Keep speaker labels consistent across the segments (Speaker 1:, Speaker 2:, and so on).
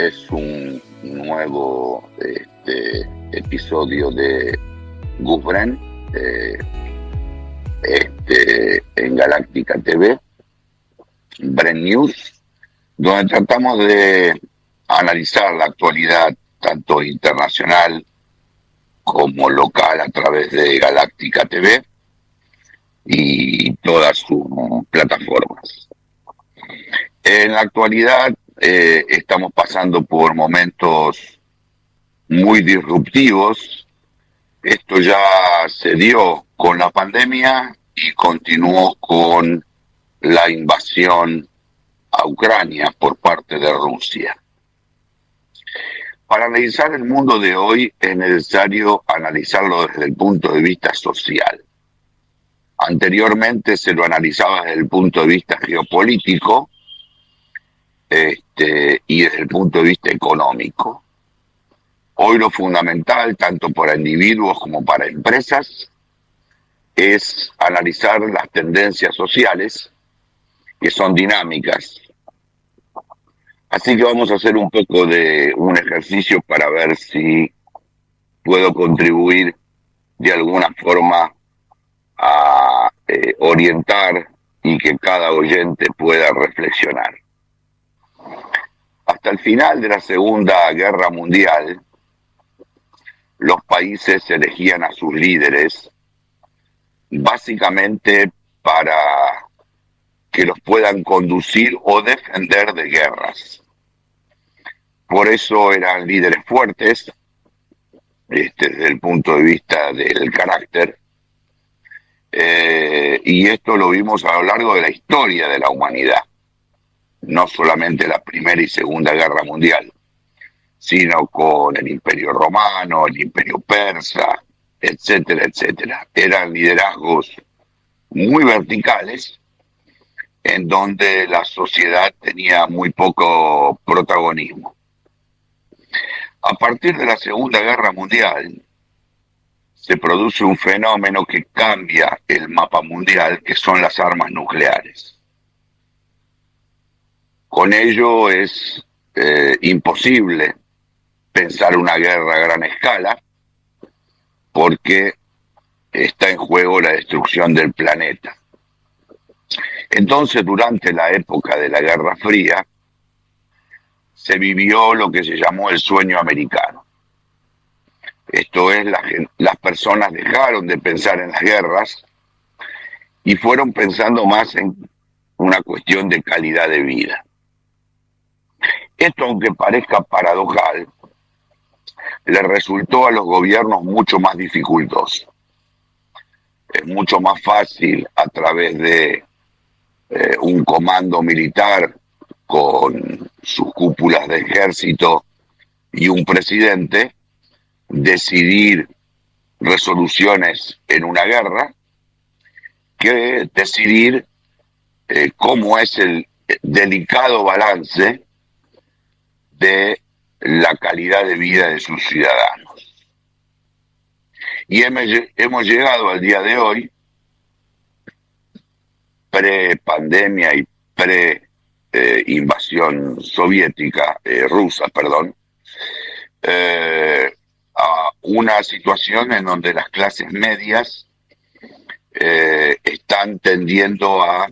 Speaker 1: es un nuevo episodio de Gufren en Galáctica TV, Bren News, donde tratamos de analizar la actualidad tanto internacional como local a través de Galáctica TV y todas sus plataformas. En la actualidad estamos pasando por momentos muy disruptivos. Esto ya se dio con la pandemia y continuó con la invasión a Ucrania por parte de Rusia. Para analizar el mundo de hoy es necesario analizarlo desde el punto de vista social. Anteriormente se lo analizaba desde el punto de vista geopolítico y desde el punto de vista económico. Hoy lo fundamental, tanto para individuos como para empresas, es analizar las tendencias sociales, que son dinámicas. Así que vamos a hacer un poco de un ejercicio para ver si puedo contribuir de alguna forma a orientar y que cada oyente pueda reflexionar. Hasta el final de la Segunda Guerra Mundial, los países elegían a sus líderes básicamente para que los puedan conducir o defender de guerras. Por eso eran líderes fuertes, desde el punto de vista del carácter, y esto lo vimos a lo largo de la historia de la humanidad, no solamente la Primera y Segunda Guerra Mundial, sino con el Imperio Romano, el Imperio Persa, etcétera, etcétera. Eran liderazgos muy verticales, en donde la sociedad tenía muy poco protagonismo. A partir de la Segunda Guerra Mundial, se produce un fenómeno que cambia el mapa mundial, que son las armas nucleares. Con ello es imposible pensar una guerra a gran escala, porque está en juego la destrucción del planeta. Entonces, durante la época de la Guerra Fría, se vivió lo que se llamó el sueño americano. Esto es, las personas dejaron de pensar en las guerras y fueron pensando más en una cuestión de calidad de vida. Esto, aunque parezca paradojal, le resultó a los gobiernos mucho más dificultoso. Es mucho más fácil a través de un comando militar con sus cúpulas de ejército y un presidente decidir resoluciones en una guerra que decidir cómo es el delicado balance de la calidad de vida de sus ciudadanos. Y hemos llegado al día de hoy, pre-pandemia y pre-invasión soviética, rusa, a una situación en donde las clases medias están tendiendo a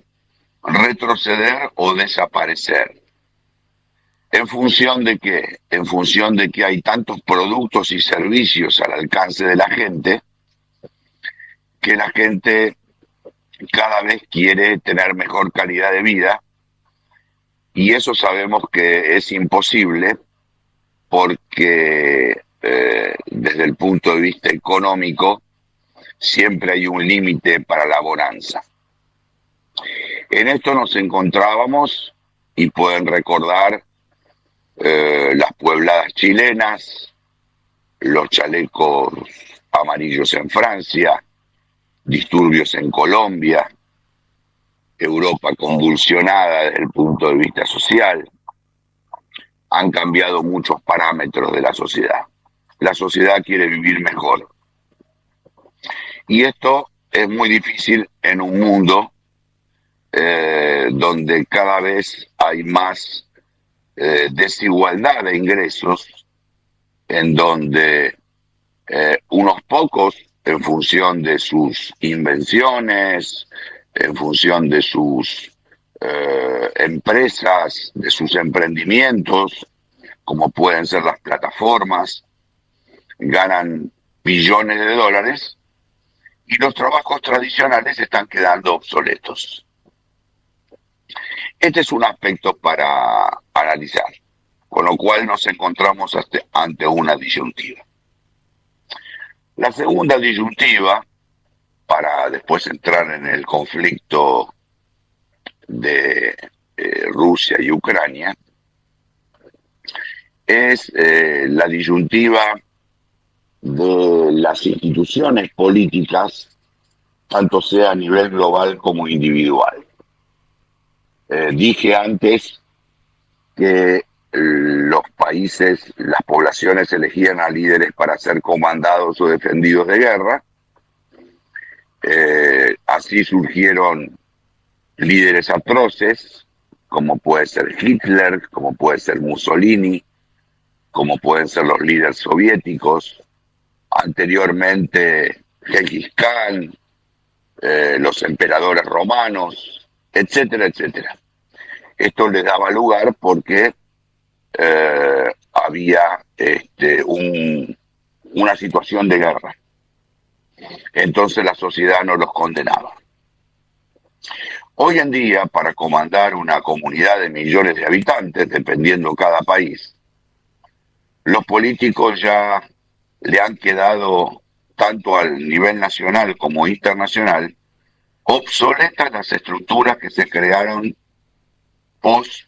Speaker 1: retroceder o desaparecer. ¿En función de qué? En función de que hay tantos productos y servicios al alcance de la gente, que la gente cada vez quiere tener mejor calidad de vida, y eso sabemos que es imposible porque desde el punto de vista económico siempre hay un límite para la bonanza. En esto nos encontrábamos, y pueden recordar las puebladas chilenas, los chalecos amarillos en Francia, disturbios en Colombia, Europa convulsionada desde el punto de vista social. Han cambiado muchos parámetros de la sociedad. La sociedad quiere vivir mejor. Y esto es muy difícil en un mundo donde cada vez hay más desigualdad de ingresos en donde unos pocos, en función de sus invenciones, en función de sus empresas, de sus emprendimientos, como pueden ser las plataformas, ganan billones de dólares y los trabajos tradicionales están quedando obsoletos. Este es un aspecto para analizar, con lo cual nos encontramos ante una disyuntiva. La segunda disyuntiva, para después entrar en el conflicto de Rusia y Ucrania, es la disyuntiva de las instituciones políticas, tanto sea a nivel global como individual. Dije antes que los países, las poblaciones elegían a líderes para ser comandados o defendidos de guerra. Así surgieron líderes atroces, como puede ser Hitler, como puede ser Mussolini, como pueden ser los líderes soviéticos, anteriormente Gengis Khan, los emperadores romanos, etcétera, etcétera. Esto le daba lugar porque había una situación de guerra. Entonces la sociedad no los condenaba. Hoy en día, para comandar una comunidad de millones de habitantes, dependiendo cada país, los políticos ya le han quedado, tanto al nivel nacional como internacional, obsoletas las estructuras que se crearon post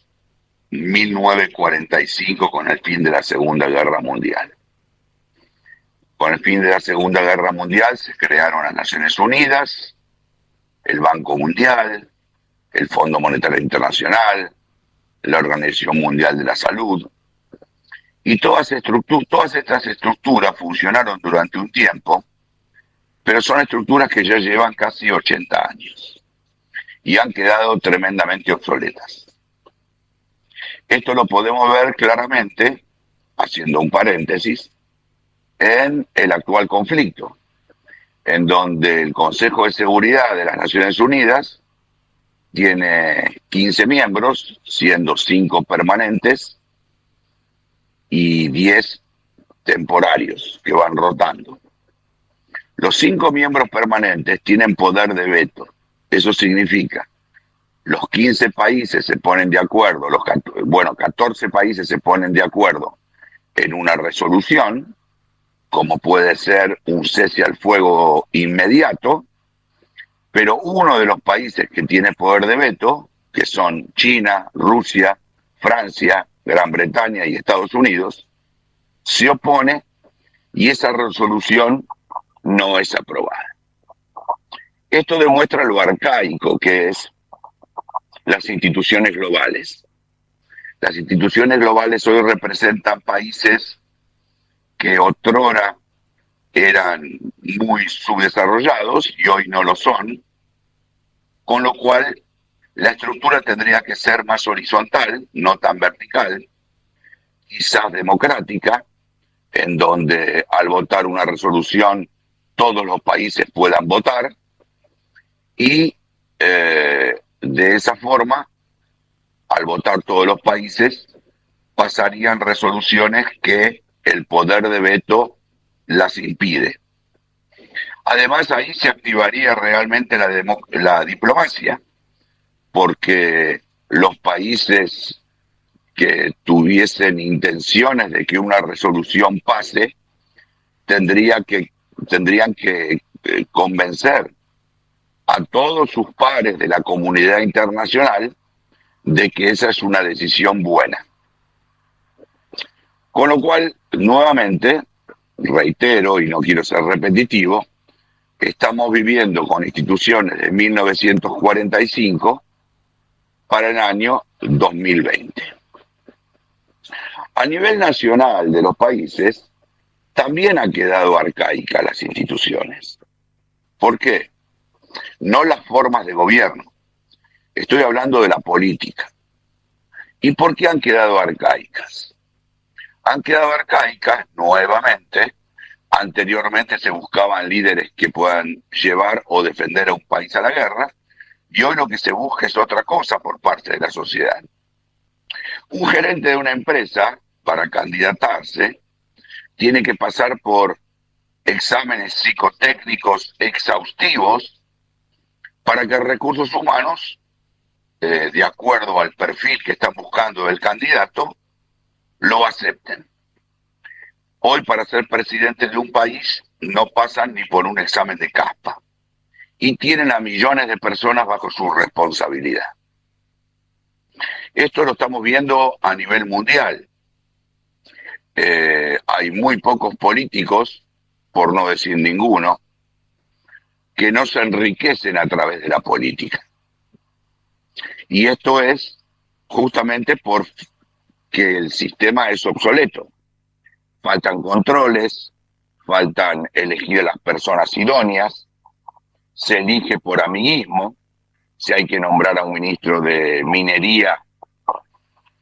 Speaker 1: 1945 con el fin de la Segunda Guerra Mundial. Con el fin de la Segunda Guerra Mundial se crearon las Naciones Unidas, el Banco Mundial, el Fondo Monetario Internacional, la Organización Mundial de la Salud, y todas estas estructuras funcionaron durante un tiempo, pero son estructuras que ya llevan casi 80 años y han quedado tremendamente obsoletas. Esto lo podemos ver claramente, haciendo un paréntesis, en el actual conflicto, en donde el Consejo de Seguridad de las Naciones Unidas tiene 15 miembros, siendo 5 permanentes y 10 temporarios que van rotando. Los 5 miembros permanentes tienen poder de veto. Eso significa, los 15 países se ponen de acuerdo, 14 países se ponen de acuerdo en una resolución, como puede ser un cese al fuego inmediato, pero uno de los países que tiene poder de veto, que son China, Rusia, Francia, Gran Bretaña y Estados Unidos, se opone y esa resolución no es aprobada. Esto demuestra lo arcaico que es las instituciones globales. Las instituciones globales hoy representan países que otrora eran muy subdesarrollados y hoy no lo son, con lo cual la estructura tendría que ser más horizontal, no tan vertical, quizás democrática, en donde al votar una resolución todos los países puedan votar y de esa forma, al votar todos los países, pasarían resoluciones que el poder de veto las impide. Además, ahí se activaría realmente la diplomacia, porque los países que tuviesen intenciones de que una resolución pase, tendrían que convencer a todos sus pares de la comunidad internacional de que esa es una decisión buena. Con lo cual, nuevamente, reitero y no quiero ser repetitivo, estamos viviendo con instituciones de 1945 para el año 2020. A nivel nacional de los países, también han quedado arcaicas las instituciones. ¿Por qué? No las formas de gobierno. Estoy hablando de la política. ¿Y por qué han quedado arcaicas? Han quedado arcaicas nuevamente. Anteriormente se buscaban líderes que puedan llevar o defender a un país a la guerra, y hoy lo que se busca es otra cosa por parte de la sociedad. Un gerente de una empresa, para candidatarse, tiene que pasar por exámenes psicotécnicos exhaustivos para que recursos humanos, de acuerdo al perfil que están buscando del candidato, lo acepten. Hoy, para ser presidente de un país no pasan ni por un examen de caspa y tienen a millones de personas bajo su responsabilidad. Esto lo estamos viendo a nivel mundial. Hay muy pocos políticos, por no decir ninguno, que no se enriquecen a través de la política. Y esto es justamente porque el sistema es obsoleto. Faltan controles, faltan elegir a las personas idóneas, se elige por amiguismo. Si hay que nombrar a un ministro de minería,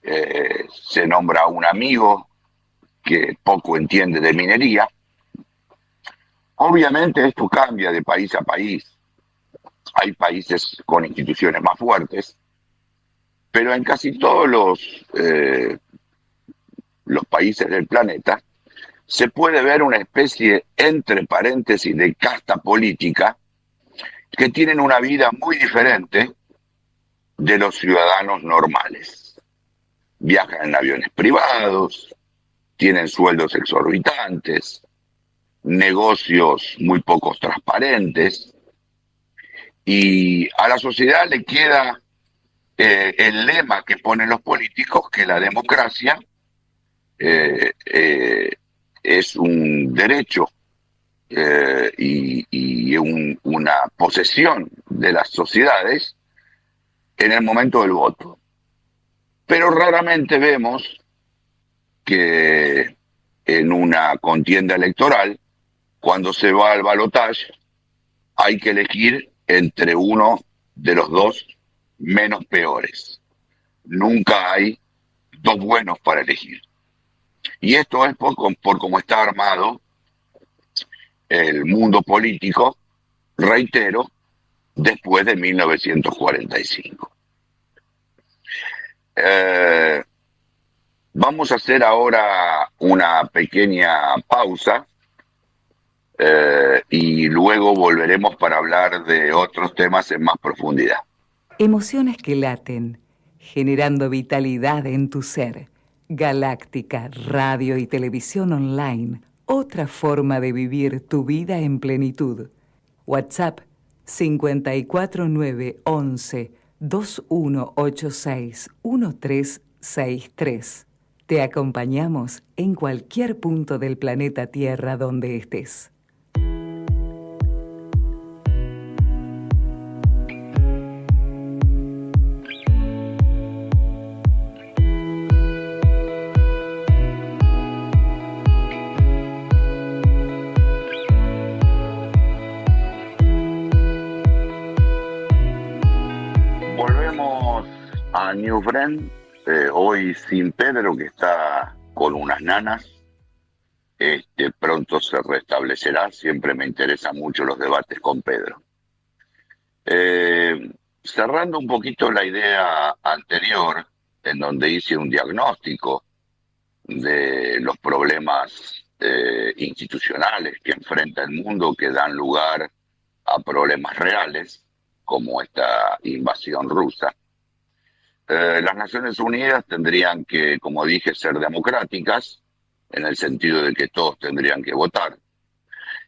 Speaker 1: se nombra a un amigo que poco entiende de minería. Obviamente esto cambia de país a país. Hay países con instituciones más fuertes, pero en casi todos los países del planeta se puede ver una especie, entre paréntesis, de casta política que tienen una vida muy diferente de los ciudadanos normales. Viajan en aviones privados, tienen sueldos exorbitantes, negocios muy pocos transparentes, y a la sociedad le queda el lema que ponen los políticos, que la democracia es un derecho y una posesión de las sociedades en el momento del voto. Pero raramente vemos que en una contienda electoral, cuando se va al balotaje, hay que elegir entre uno de los dos menos peores. Nunca hay dos buenos para elegir. Y esto es por cómo está armado el mundo político, reitero, después de 1945. Vamos a hacer ahora una pequeña pausa y luego volveremos para hablar de otros temas en más profundidad.
Speaker 2: Emociones que laten, generando vitalidad en tu ser. Galáctica, radio y televisión online. Otra forma de vivir tu vida en plenitud. WhatsApp 54911 2186 1363. Te acompañamos en cualquier punto del planeta Tierra donde estés.
Speaker 1: Volvemos a New Friend, hoy sin Pedro, que está con unas nanas. Pronto se restablecerá. Siempre me interesan mucho los debates con Pedro. Cerrando un poquito la idea anterior, en donde hice un diagnóstico de los problemas institucionales que enfrenta el mundo, que dan lugar a problemas reales, como esta invasión rusa. Las Naciones Unidas tendrían que, como dije, ser democráticas, en el sentido de que todos tendrían que votar.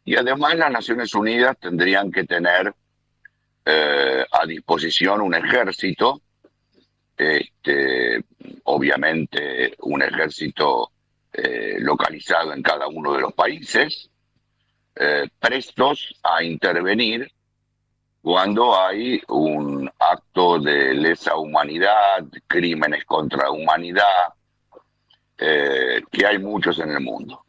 Speaker 1: Y además las Naciones Unidas tendrían que tener a disposición un ejército, obviamente un ejército localizado en cada uno de los países, prestos a intervenir cuando hay un acto de lesa humanidad, crímenes contra la humanidad, que hay muchos en el mundo.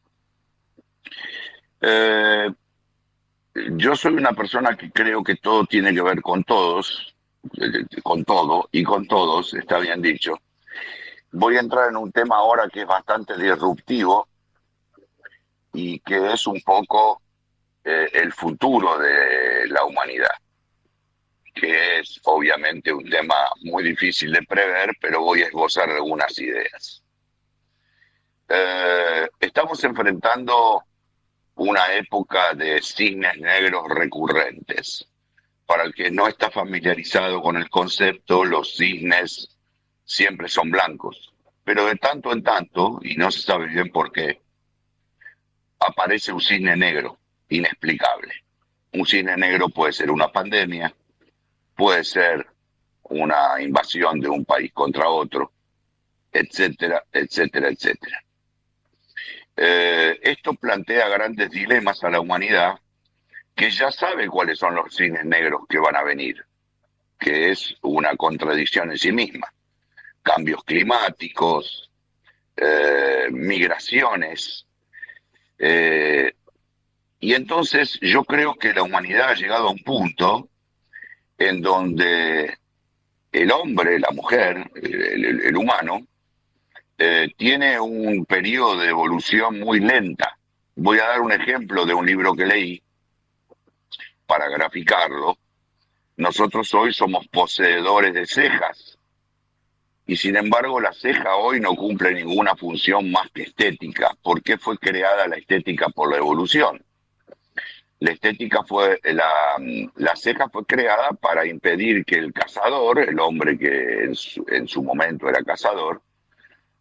Speaker 1: Yo soy una persona que creo que todo tiene que ver con todos, con todo y con todos, está bien dicho. voy a entrar en un tema ahora que es bastante disruptivo y que es un poco el futuro de la humanidad, que es obviamente un tema muy difícil de prever, pero voy a esbozar algunas ideas. Estamos enfrentando una época de cisnes negros recurrentes. Para el que no está familiarizado con el concepto, los cisnes siempre son blancos, pero de tanto en tanto, y no se sabe bien por qué, aparece un cisne negro inexplicable. Un cisne negro puede ser una pandemia, puede ser una invasión de un país contra otro, etcétera, etcétera, etcétera. Esto plantea grandes dilemas a la humanidad que ya sabe cuáles son los cisnes negros que van a venir, que es una contradicción en sí misma. Cambios climáticos, migraciones. Y entonces yo creo que la humanidad ha llegado a un punto en donde el hombre, la mujer, el humano, tiene un periodo de evolución muy lenta. Voy a dar un ejemplo de un libro que leí para graficarlo. Nosotros hoy somos poseedores de cejas y sin embargo la ceja hoy no cumple ninguna función más que estética. ¿Por qué fue creada la estética? Por la evolución. La estética la ceja fue creada para impedir que el cazador, el hombre que en su momento era cazador,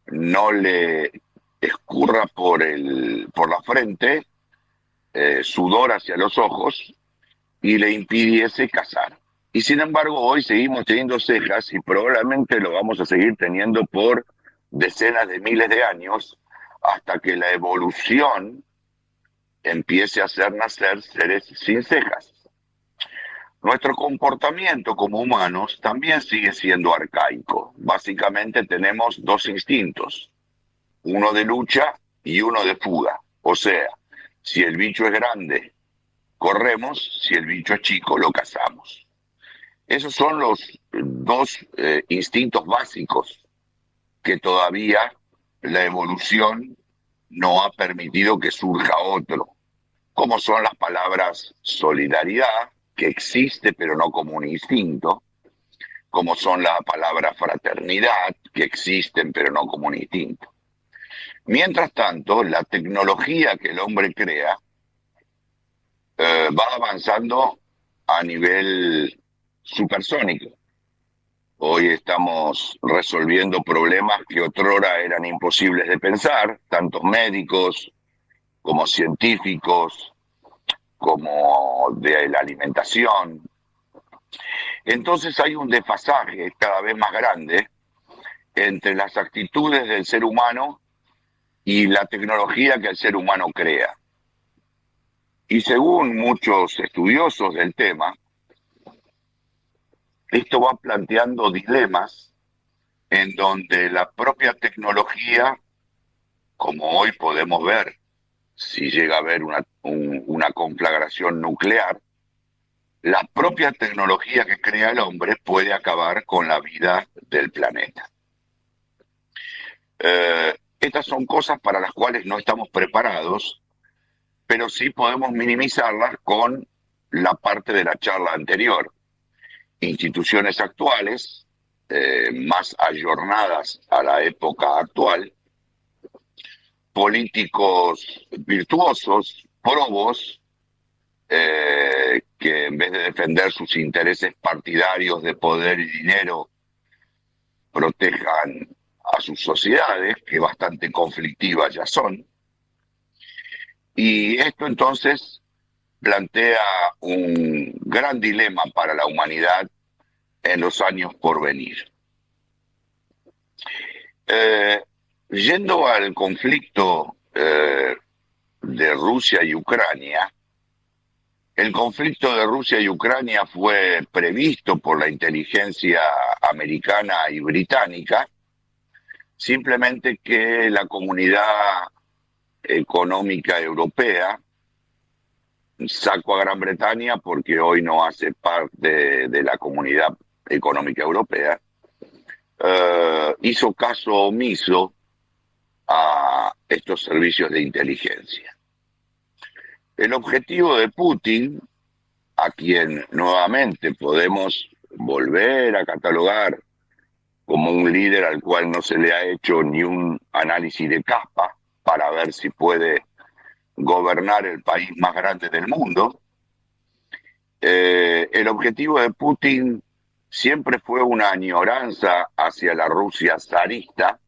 Speaker 1: no le escurra por la frente sudor hacia los ojos y le impidiese cazar. Y sin embargo hoy seguimos teniendo cejas y probablemente lo vamos a seguir teniendo por decenas de miles de años hasta que la evolución empiece a hacer nacer seres sin cejas. Nuestro comportamiento como humanos también sigue siendo arcaico. Básicamente tenemos dos instintos, uno de lucha y uno de fuga. O sea, si el bicho es grande, corremos, si el bicho es chico, lo cazamos. Esos son los dos instintos básicos que todavía la evolución no ha permitido que surja otro, como son las palabras solidaridad, que existe pero no como un instinto, como son las palabras fraternidad, que existen pero no como un instinto. Mientras tanto, la tecnología que el hombre crea va avanzando a nivel supersónico. Hoy estamos resolviendo problemas que otrora eran imposibles de pensar, tanto médicos como científicos, como de la alimentación. Entonces hay un desfasaje cada vez más grande entre las actitudes del ser humano y la tecnología que el ser humano crea. Y según muchos estudiosos del tema, esto va planteando dilemas en donde la propia tecnología, como hoy podemos ver, si llega a haber una conflagración nuclear, la propia tecnología que crea el hombre puede acabar con la vida del planeta. Estas son cosas para las cuales no estamos preparados, pero sí podemos minimizarlas con la parte de la charla anterior. Instituciones actuales, más ayornadas a la época actual, políticos virtuosos, probos, que en vez de defender sus intereses partidarios de poder y dinero, protejan a sus sociedades, que bastante conflictivas ya son. Y esto entonces plantea un gran dilema para la humanidad en los años por venir. Yendo al conflicto de Rusia y Ucrania, el conflicto de Rusia y Ucrania fue previsto por la inteligencia americana y británica, simplemente que la comunidad económica europea sacó a Gran Bretaña porque hoy no hace parte de la comunidad económica europea, hizo caso omiso a estos servicios de inteligencia. El objetivo de Putin, a quien nuevamente podemos volver a catalogar como un líder al cual no se le ha hecho ni un análisis de capa para ver si puede gobernar el país más grande del mundo, el objetivo de Putin siempre fue una añoranza hacia la Rusia zarista,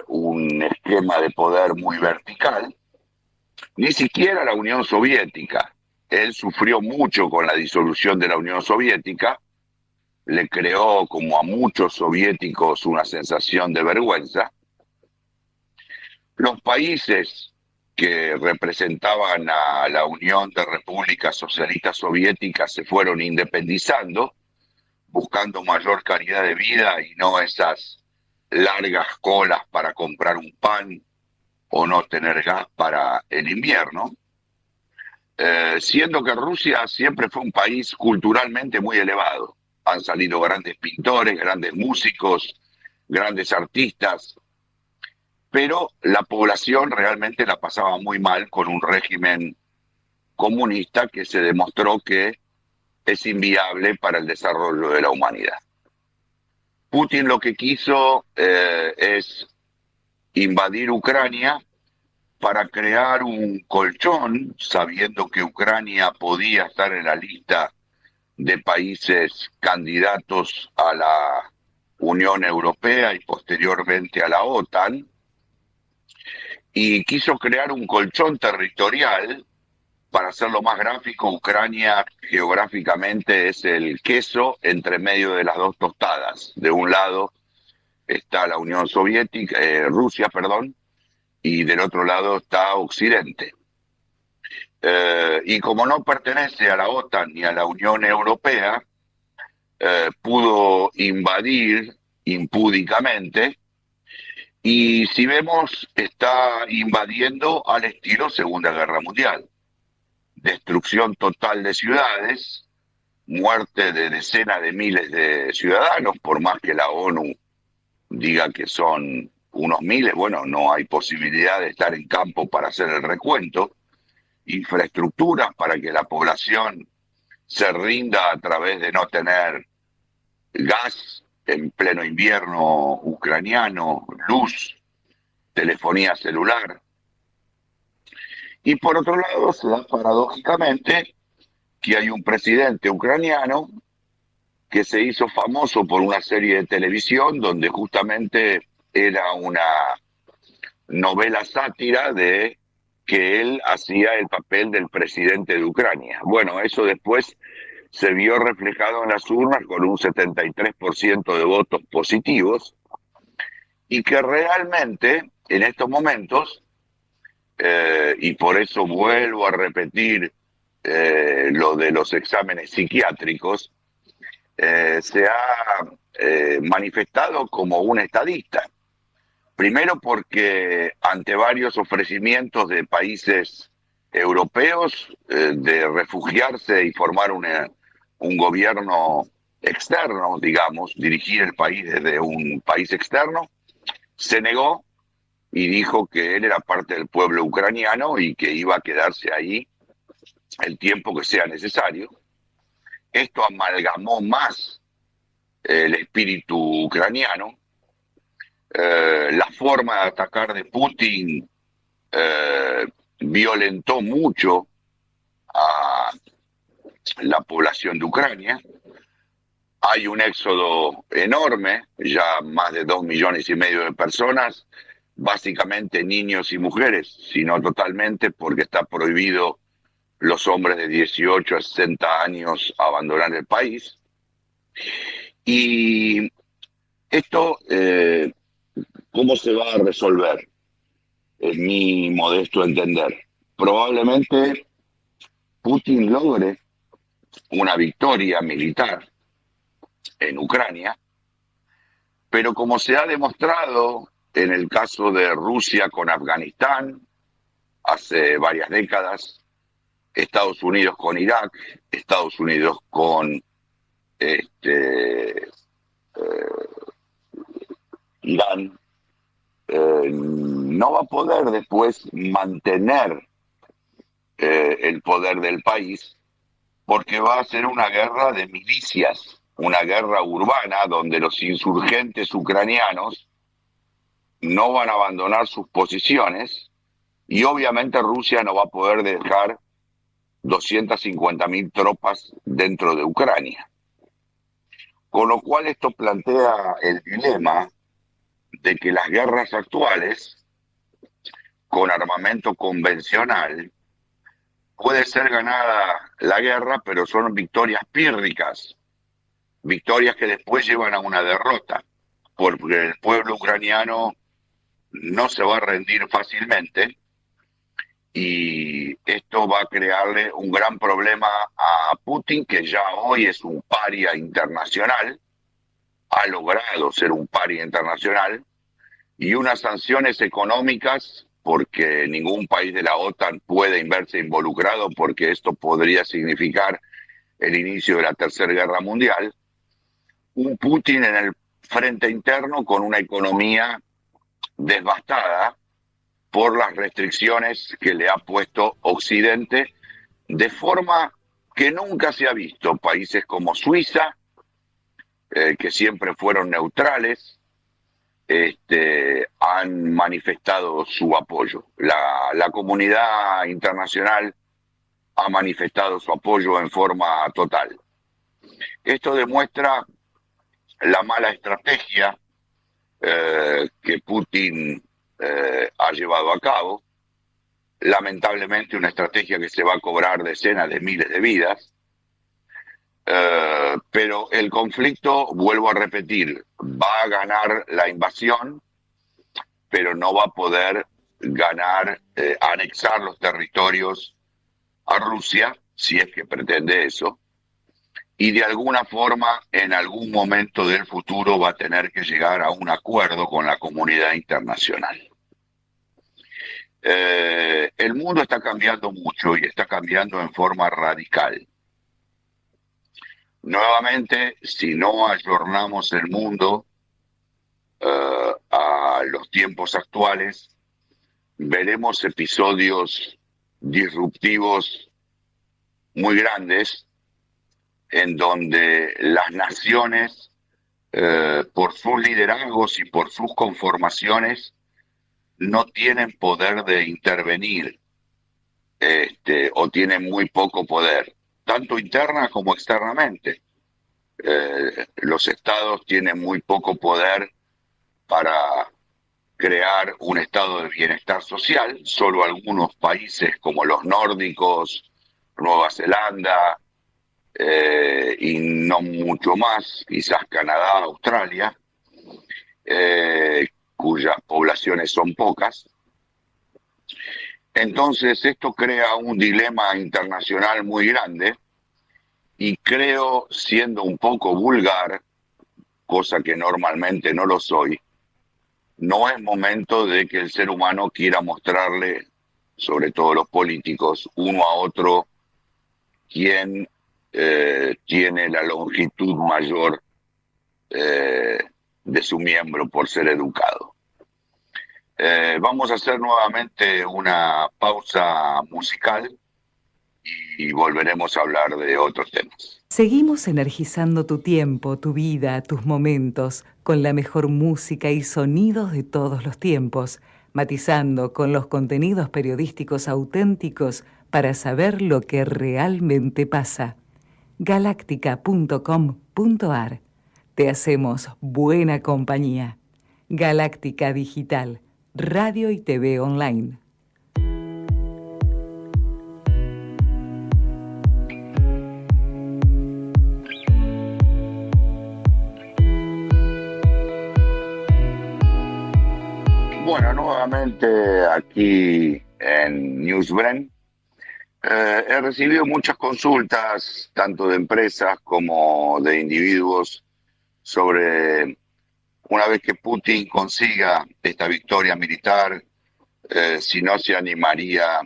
Speaker 1: un esquema de poder muy vertical. Ni siquiera la Unión Soviética. Él sufrió mucho con la disolución de la Unión Soviética, le creó como a muchos soviéticos una sensación de vergüenza. Los países que representaban a la Unión de Repúblicas Socialistas Soviéticas se fueron independizando, buscando mayor calidad de vida y no esas largas colas para comprar un pan o no tener gas para el invierno, siendo que Rusia siempre fue un país culturalmente muy elevado. Han salido grandes pintores, grandes músicos, grandes artistas, pero la población realmente la pasaba muy mal con un régimen comunista que se demostró que es inviable para el desarrollo de la humanidad. Putin lo que quiso es invadir Ucrania para crear un colchón, sabiendo que Ucrania podía estar en la lista de países candidatos a la Unión Europea y posteriormente a la OTAN, y quiso crear un colchón territorial. Para hacerlo más gráfico, Ucrania geográficamente es el queso entre medio de las dos tostadas. De un lado está la Unión Soviética, Rusia, perdón, y del otro lado está Occidente. Y como no pertenece a la OTAN ni a la Unión Europea, pudo invadir impúdicamente, y si vemos, está invadiendo al estilo Segunda Guerra Mundial. Destrucción total de ciudades, muerte de decenas de miles de ciudadanos, por más que la ONU diga que son unos miles, bueno, no hay posibilidad de estar en campo para hacer el recuento. Infraestructuras para que la población se rinda a través de no tener gas en pleno invierno ucraniano, luz, telefonía celular. Y por otro lado, se da paradójicamente que hay un presidente ucraniano que se hizo famoso por una serie de televisión donde justamente era una novela sátira de que él hacía el papel del presidente de Ucrania. Bueno, eso después se vio reflejado en las urnas con un 73% de votos positivos, y que realmente en estos momentos, y por eso vuelvo a repetir lo de los exámenes psiquiátricos, se ha manifestado como un estadista. Primero porque ante varios ofrecimientos de países europeos de refugiarse y formar un gobierno externo, digamos, dirigir el país desde un país externo, se negó y dijo que él era parte del pueblo ucraniano y que iba a quedarse ahí el tiempo que sea necesario. Esto amalgamó más el espíritu ucraniano. La forma de atacar de Putin violentó mucho a la población de Ucrania. Hay un éxodo enorme, ya más de 2,5 millones de personas, básicamente niños y mujeres, sino totalmente porque está prohibido los hombres de 18 a 60 años abandonar el país. Y esto, ¿cómo se va a resolver? En mi modesto entender, probablemente Putin logre una victoria militar en Ucrania, pero como se ha demostrado en el caso de Rusia con Afganistán hace varias décadas, Estados Unidos con Irak, Estados Unidos con Irán, no va a poder después mantener el poder del país, porque va a ser una guerra de milicias, una guerra urbana donde los insurgentes ucranianos no van a abandonar sus posiciones y obviamente Rusia no va a poder dejar 250.000 tropas dentro de Ucrania. Con lo cual esto plantea el dilema de que las guerras actuales con armamento convencional puede ser ganada la guerra, pero son victorias pírricas, victorias que después llevan a una derrota, porque el pueblo ucraniano no se va a rendir fácilmente y esto va a crearle un gran problema a Putin, que ya hoy es un paria internacional, ha logrado ser un paria internacional, y unas sanciones económicas, porque ningún país de la OTAN puede verse involucrado, porque esto podría significar el inicio de la Tercera Guerra Mundial. Un Putin en el frente interno con una economía devastada por las restricciones que le ha puesto Occidente, de forma que nunca se ha visto. Países como Suiza, que siempre fueron neutrales, han manifestado su apoyo. La comunidad internacional ha manifestado su apoyo en forma total. Esto demuestra la mala estrategia que Putin ha llevado a cabo, lamentablemente una estrategia que se va a cobrar decenas de miles de vidas, pero el conflicto, vuelvo a repetir, va a ganar la invasión, pero no va a poder ganar, anexar los territorios a Rusia, si es que pretende eso, y de alguna forma, en algún momento del futuro, va a tener que llegar a un acuerdo con la comunidad internacional. El mundo está cambiando mucho y está cambiando en forma radical. Nuevamente, si no ayornamos el mundo a los tiempos actuales, veremos episodios disruptivos muy grandes en donde las naciones, por sus liderazgos y por sus conformaciones, no tienen poder de intervenir, o tienen muy poco poder, tanto interna como externamente. Los estados tienen muy poco poder para crear un estado de bienestar social. Solo algunos países como los nórdicos, Nueva Zelanda, y no mucho más, quizás Canadá, Australia, cuyas poblaciones son pocas. Entonces esto crea un dilema internacional muy grande y creo, siendo un poco vulgar, cosa que normalmente no lo soy, no es momento de que el ser humano quiera mostrarle, sobre todo los políticos, uno a otro quién tiene la longitud mayor de su miembro por ser educado. Vamos a hacer nuevamente una pausa musical y volveremos a hablar de otros temas.
Speaker 2: Seguimos energizando tu tiempo, tu vida, tus momentos, con la mejor música y sonidos de todos los tiempos, matizando con los contenidos periodísticos auténticos para saber lo que realmente pasa. Galáctica.com.ar. Te hacemos buena compañía. Galáctica Digital, radio y TV online.
Speaker 1: Bueno, nuevamente aquí en Newsbren. He recibido muchas consultas, tanto de empresas como de individuos, sobre una vez que Putin consiga esta victoria militar, si no se animaría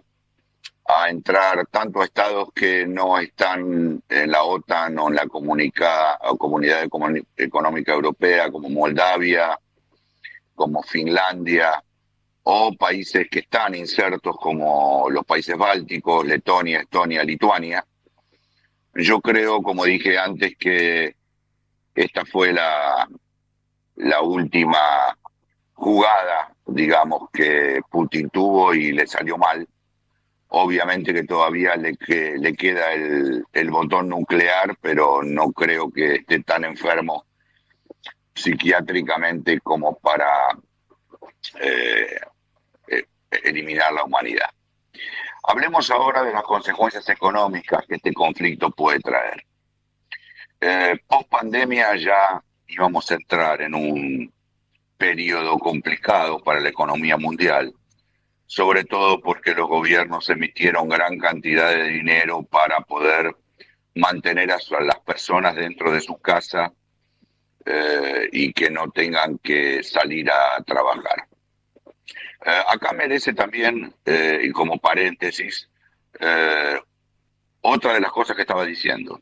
Speaker 1: a entrar tanto a estados que no están en la OTAN o en la Comunidad Económica Europea, como Moldavia, como Finlandia, o países que están insertos como los países bálticos, Letonia, Estonia, Lituania. Yo creo, como dije antes, que esta fue la última jugada, digamos, que Putin tuvo y le salió mal. Obviamente que todavía le queda el botón nuclear, pero no creo que esté tan enfermo psiquiátricamente como para eh, eliminar la humanidad. Hablemos ahora de las consecuencias económicas que este conflicto puede traer. Post pandemia ya íbamos a entrar en un periodo complicado para la economía mundial, sobre todo porque los gobiernos emitieron gran cantidad de dinero para poder mantener a las personas dentro de su casa y que no tengan que salir a trabajar. Acá merece también, y como paréntesis, otra de las cosas que estaba diciendo.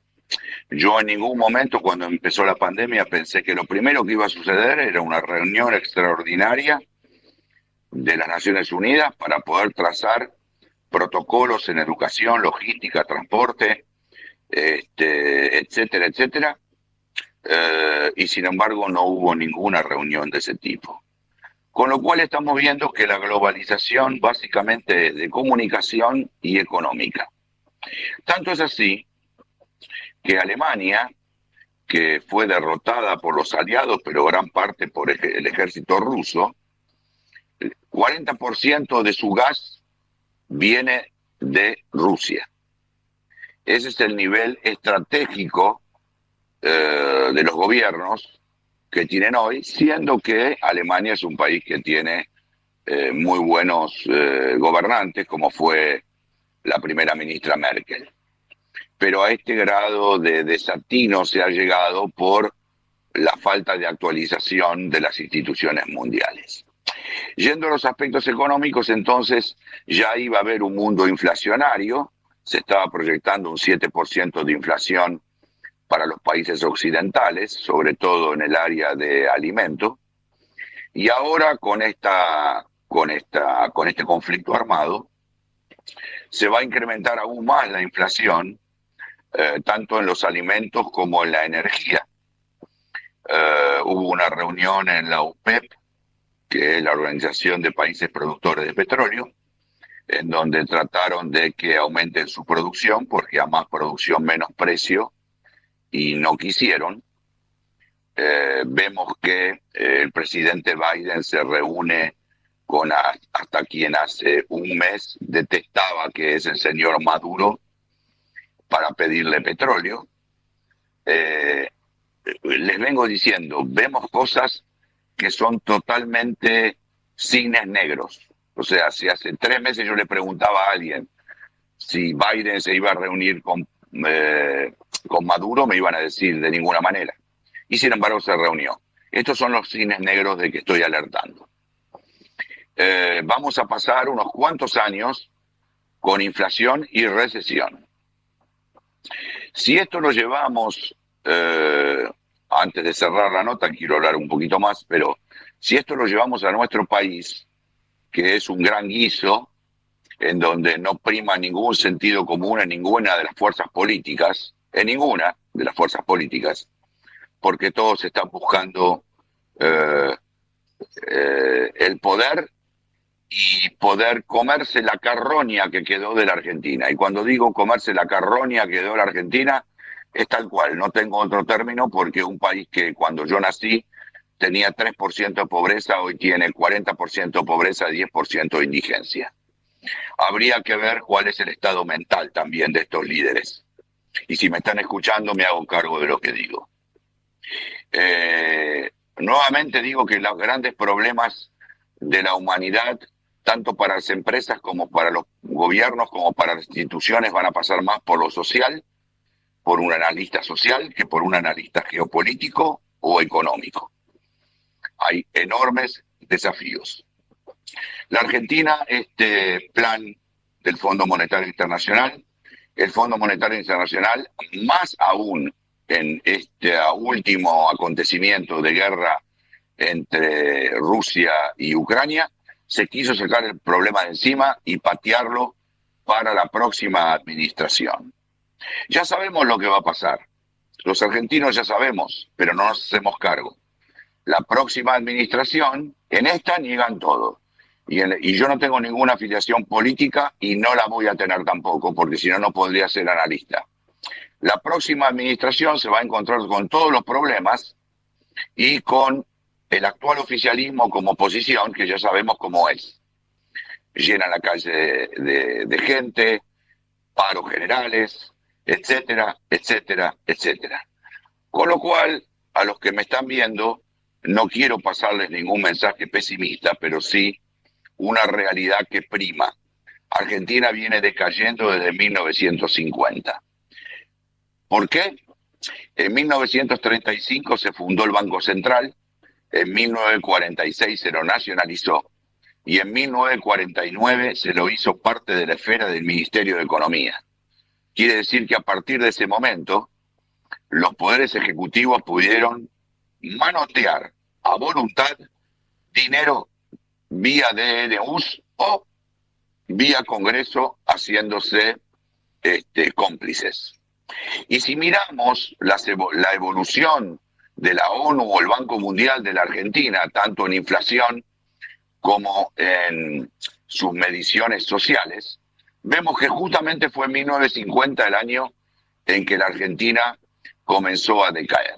Speaker 1: Yo en ningún momento cuando empezó la pandemia pensé que lo primero que iba a suceder era una reunión extraordinaria de las Naciones Unidas para poder trazar protocolos en educación, logística, transporte, etcétera, etcétera. Y sin embargo no hubo ninguna reunión de ese tipo. Con lo cual estamos viendo que la globalización básicamente es de comunicación y económica. Tanto es así que Alemania, que fue derrotada por los aliados, pero gran parte por el ejército ruso, 40% de su gas viene de Rusia. Ese es el nivel estratégico de los gobiernos que tienen hoy, siendo que Alemania es un país que tiene muy buenos gobernantes, como fue la primera ministra Merkel. Pero a este grado de desatino se ha llegado por la falta de actualización de las instituciones mundiales. Yendo a los aspectos económicos, entonces ya iba a haber un mundo inflacionario, se estaba proyectando un 7% de inflación para los países occidentales, sobre todo en el área de alimentos, y ahora con este conflicto armado se va a incrementar aún más la inflación, tanto en los alimentos como en la energía. Hubo una reunión en la OPEP, que es la Organización de Países Productores de Petróleo, en donde trataron de que aumenten su producción, porque a más producción menos precio, y no quisieron. Vemos que el presidente Biden se reúne con hasta quien hace un mes detestaba, que es el señor Maduro, para pedirle petróleo. Les vengo diciendo, vemos cosas que son totalmente cines negros. O sea, si hace 3 meses yo le preguntaba a alguien si Biden se iba a reunir con Maduro, me iban a decir de ninguna manera. Y sin embargo se reunió. Estos son los cines negros de que estoy alertando. Vamos a pasar unos cuantos años con inflación y recesión. Si esto lo llevamos, antes de cerrar la nota, quiero hablar un poquito más, pero si esto lo llevamos a nuestro país, que es un gran guiso, en donde no prima ningún sentido común en ninguna de las fuerzas políticas, porque todos están buscando el poder y poder comerse la carroña que quedó de la Argentina. Y cuando digo comerse la carroña que quedó de la Argentina, es tal cual, no tengo otro término, porque un país que cuando yo nací tenía 3% de pobreza, hoy tiene 40% de pobreza, 10% de indigencia. Habría que ver cuál es el estado mental también de estos líderes. Y si me están escuchando, me hago cargo de lo que digo. Nuevamente digo que los grandes problemas de la humanidad, tanto para las empresas como para los gobiernos, como para las instituciones, van a pasar más por lo social, por un analista social, que por un analista geopolítico o económico. Hay enormes desafíos. La Argentina, este plan del Fondo Monetario Internacional, el Fondo Monetario Internacional, más aún en este último acontecimiento de guerra entre Rusia y Ucrania, se quiso sacar el problema de encima y patearlo para la próxima administración. Ya sabemos lo que va a pasar. Los argentinos ya sabemos, pero no nos hacemos cargo. La próxima administración, en esta niegan todo. Y yo no tengo ninguna afiliación política y no la voy a tener tampoco, porque si no, no podría ser analista. La próxima administración se va a encontrar con todos los problemas y con el actual oficialismo como oposición, que ya sabemos cómo es. Llena la calle de gente, paros generales, etcétera, etcétera, etcétera. Con lo cual, a los que me están viendo, no quiero pasarles ningún mensaje pesimista, pero sí una realidad que prima. Argentina viene decayendo desde 1950. ¿Por qué? En 1935 se fundó el Banco Central, en 1946 se lo nacionalizó y en 1949 se lo hizo parte de la esfera del Ministerio de Economía. Quiere decir que a partir de ese momento, los poderes ejecutivos pudieron manotear a voluntad dinero vía DNUs o vía Congreso haciéndose cómplices. Y si miramos la evolución de la ONU o el Banco Mundial de la Argentina, tanto en inflación como en sus mediciones sociales, vemos que justamente fue en 1950 el año en que la Argentina comenzó a decaer.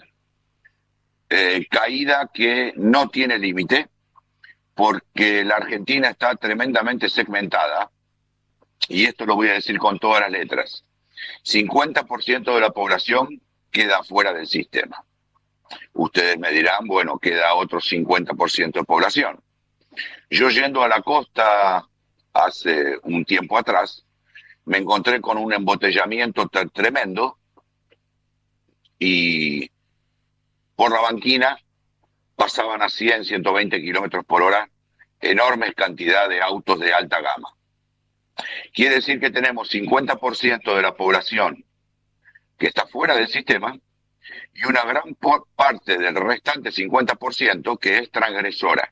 Speaker 1: Caída que no tiene límite, porque la Argentina está tremendamente segmentada, y esto lo voy a decir con todas las letras. 50% de la población queda fuera del sistema. Ustedes me dirán, bueno, queda otro 50% de población. Yo yendo a la costa hace un tiempo atrás, me encontré con un embotellamiento tremendo y por la banquina pasaban a 100, 120 kilómetros por hora enormes cantidades de autos de alta gama. Quiere decir que tenemos 50% de la población que está fuera del sistema y una gran parte del restante 50% que es transgresora.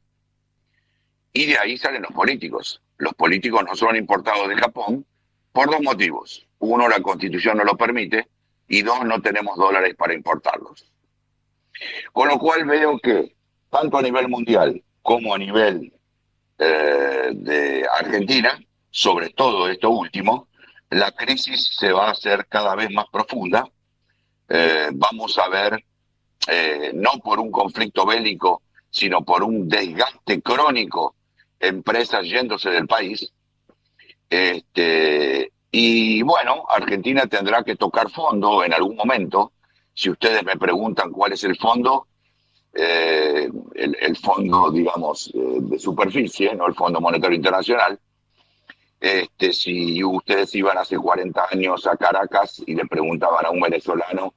Speaker 1: Y de ahí salen los políticos. Los políticos no son importados de Japón por dos motivos. Uno, la Constitución no lo permite, y dos, no tenemos dólares para importarlos. Con lo cual veo que, tanto a nivel mundial como a nivel de Argentina, sobre todo esto último, la crisis se va a hacer cada vez más profunda. Vamos a ver, no por un conflicto bélico, sino por un desgaste crónico, empresas yéndose del país. Y bueno, Argentina tendrá que tocar fondo en algún momento. Si ustedes me preguntan cuál es el fondo, el fondo, digamos, de superficie, no el Fondo Monetario Internacional. Si ustedes iban hace 40 años a Caracas y le preguntaban a un venezolano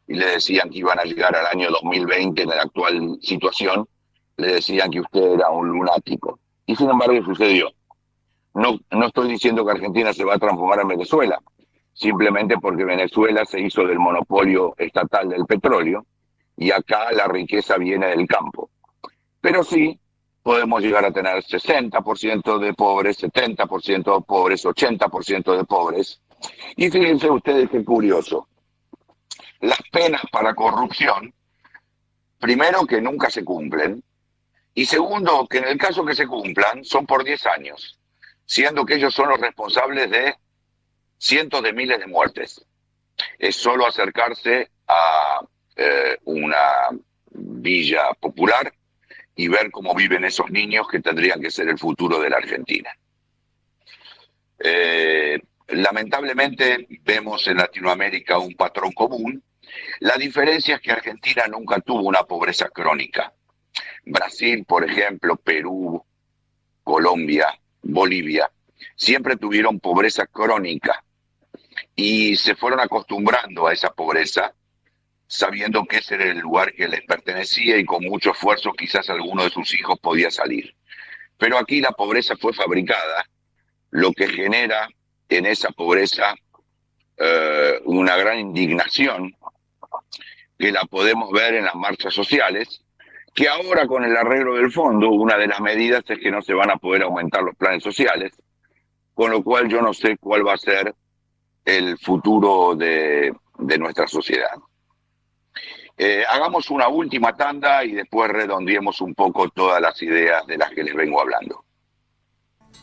Speaker 1: y le decían que iban a llegar al año 2020 en la actual situación, le decían que usted era un lunático. Y sin embargo sucedió. No estoy diciendo que Argentina se va a transformar en Venezuela, simplemente porque Venezuela se hizo del monopolio estatal del petróleo y acá la riqueza viene del campo. Pero sí podemos llegar a tener 60% de pobres, 70% de pobres, 80% de pobres. Y fíjense ustedes qué curioso. Las penas para corrupción, primero que nunca se cumplen, y segundo que en el caso que se cumplan son por 10 años, siendo que ellos son los responsables de cientos de miles de muertes. Es solo acercarse a una villa popular y ver cómo viven esos niños que tendrían que ser el futuro de la Argentina. Lamentablemente vemos en Latinoamérica un patrón común. La diferencia es que Argentina nunca tuvo una pobreza crónica. Brasil, por ejemplo, Perú, Colombia, Bolivia, siempre tuvieron pobreza crónica y se fueron acostumbrando a esa pobreza, sabiendo que ese era el lugar que les pertenecía y con mucho esfuerzo quizás alguno de sus hijos podía salir. Pero aquí la pobreza fue fabricada, lo que genera en esa pobreza una gran indignación que la podemos ver en las marchas sociales, que ahora con el arreglo del fondo, una de las medidas es que no se van a poder aumentar los planes sociales, con lo cual yo no sé cuál va a ser el futuro de nuestra sociedad. Hagamos una última tanda y después redondeemos un poco todas las ideas de las que les vengo hablando.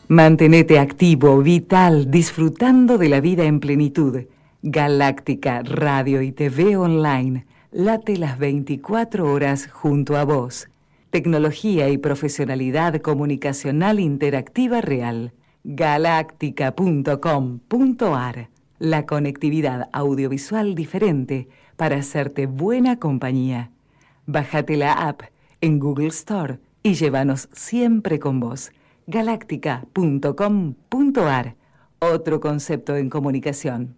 Speaker 2: Mantenete activo, vital, disfrutando de la vida en plenitud. Galáctica Radio y TV Online late las 24 horas junto a vos. Tecnología y profesionalidad comunicacional interactiva real. Galáctica.com.ar. La conectividad audiovisual diferente para hacerte buena compañía. Bájate la app en Google Store y llévanos siempre con vos. Galáctica.com.ar. Otro concepto en comunicación.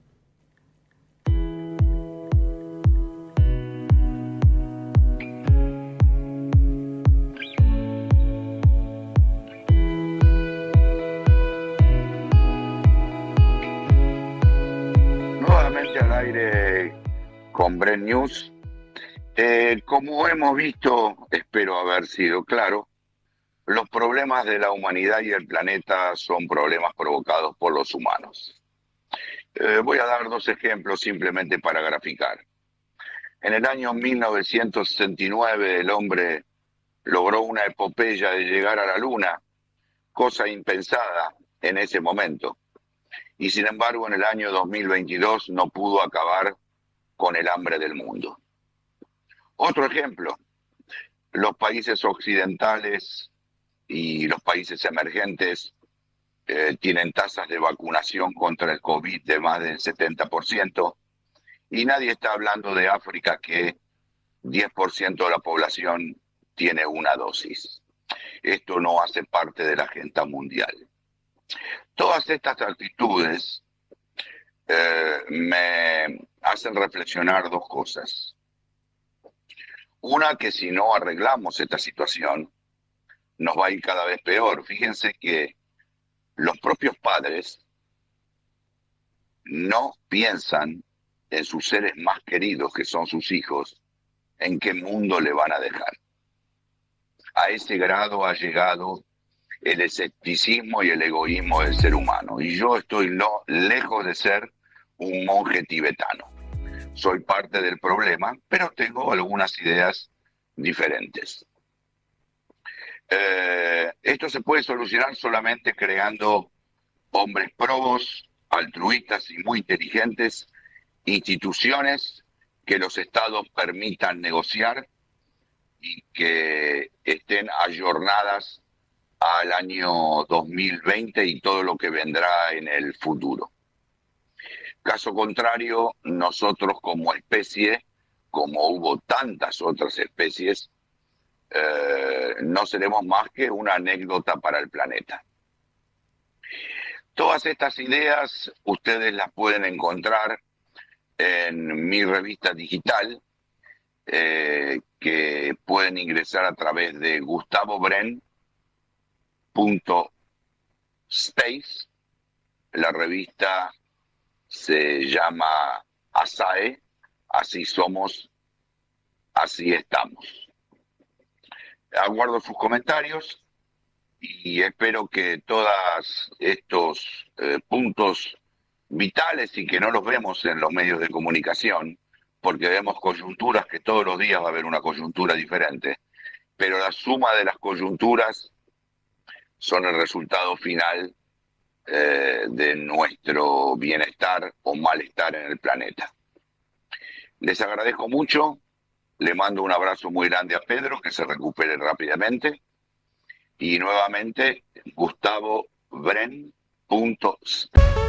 Speaker 1: Nuevamente al aire con Bren News. Como hemos visto, espero haber sido claro, los problemas de la humanidad y el planeta son problemas provocados por los humanos. Voy a dar dos ejemplos simplemente para graficar. En el año 1969 el hombre logró una epopeya de llegar a la Luna, cosa impensada en ese momento. Y sin embargo en el año 2022 no pudo acabar con el hambre del mundo. Otro ejemplo, los países occidentales y los países emergentes tienen tasas de vacunación contra el COVID de más del 70%, y nadie está hablando de África, que 10% de la población tiene una dosis. Esto no hace parte de la agenda mundial. Todas estas actitudes me hacen reflexionar dos cosas. Una, que si no arreglamos esta situación, nos va a ir cada vez peor. Fíjense que los propios padres no piensan en sus seres más queridos, que son sus hijos, en qué mundo le van a dejar. A ese grado ha llegado el escepticismo y el egoísmo del ser humano. Y yo estoy lejos de ser un monje tibetano. Soy parte del problema, pero tengo algunas ideas diferentes. Esto se puede solucionar solamente creando hombres probos, altruistas y muy inteligentes, instituciones que los estados permitan negociar y que estén ayornadas al año 2020 y todo lo que vendrá en el futuro. Caso contrario, nosotros como especie, como hubo tantas otras especies, no seremos más que una anécdota para el planeta. Todas estas ideas ustedes las pueden encontrar en mi revista digital, que pueden ingresar a través de gustavobren.space. La revista se llama ASAE, así somos, así estamos. Aguardo sus comentarios y espero que todos estos puntos vitales, y que no los vemos en los medios de comunicación, porque vemos coyunturas que todos los días va a haber una coyuntura diferente, pero la suma de las coyunturas son el resultado final de nuestro bienestar o malestar en el planeta. Les agradezco mucho, le mando un abrazo muy grande a Pedro, que se recupere rápidamente, y nuevamente gustavobren.space.